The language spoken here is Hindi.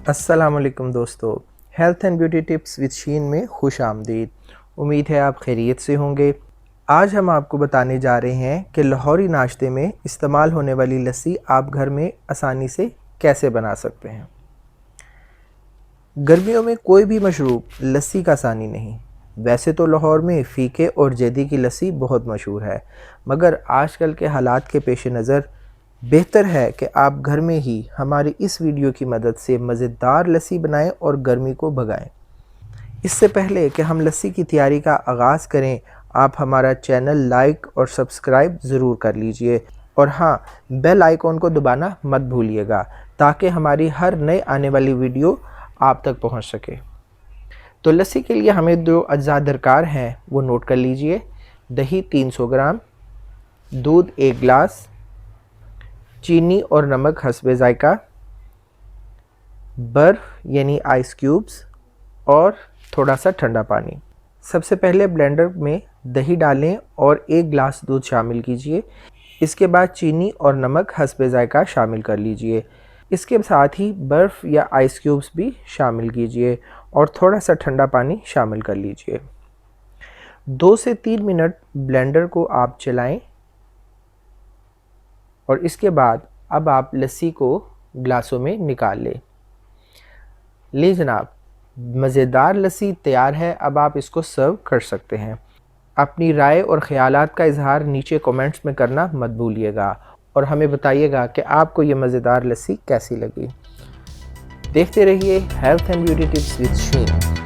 अस्सलाम वालेकुम दोस्तों, health and beauty tips with Sheen में खुश आमदीद। उम्मीद है आप खैरियत से होंगे। आज हम आपको बताने जा रहे हैं कि लाहौरी नाश्ते में इस्तेमाल होने वाली लस्सी आप घर में आसानी से कैसे बना सकते हैं। गर्मियों में कोई भी मशरूब लस्सी का सानी नहीं। वैसे तो लाहौर में फ़ीके और जैदी की लस्सी बहुत मशहूर है, मगर आजकल के हालात के पेश नज़र बेहतर है कि आप घर में ही हमारी इस वीडियो की मदद से मज़ेदार लस्सी बनाएं और गर्मी को भगाएं। इससे पहले कि हम लस्सी की तैयारी का आगाज़ करें, आप हमारा चैनल लाइक और सब्सक्राइब ज़रूर कर लीजिए और हाँ, बेल आइकॉन को दबाना मत भूलिएगा ताकि हमारी हर नए आने वाली वीडियो आप तक पहुंच सके। तो लस्सी के लिए हमें जो अज्जा दरकार हैं वो नोट कर लीजिए। दही 300 ग्राम, दूध 1 गिलास, चीनी और नमक हस्बे ज़ायका, बर्फ़ यानी आइस क्यूब्स और थोड़ा सा ठंडा पानी। सबसे पहले ब्लेंडर में दही डालें और 1 गिलास दूध शामिल कीजिए। इसके बाद चीनी और नमक हस्बे ज़ायका शामिल कर लीजिए। इसके साथ ही बर्फ़ या आइस क्यूब्स भी शामिल कीजिए और थोड़ा सा ठंडा पानी शामिल कर लीजिए। 2 से 3 मिनट ब्लेंडर को आप चलाएं और इसके बाद अब आप लस्सी को ग्लासों में निकाल लें जनाब, मज़ेदार लस्सी तैयार है। अब आप इसको सर्व कर सकते हैं। अपनी राय और ख़यालात का इजहार नीचे कमेंट्स में करना मत भूलिएगा और हमें बताइएगा कि आपको ये मज़ेदार लस्सी कैसी लगी। देखते रहिए health and beauty tips with sheen.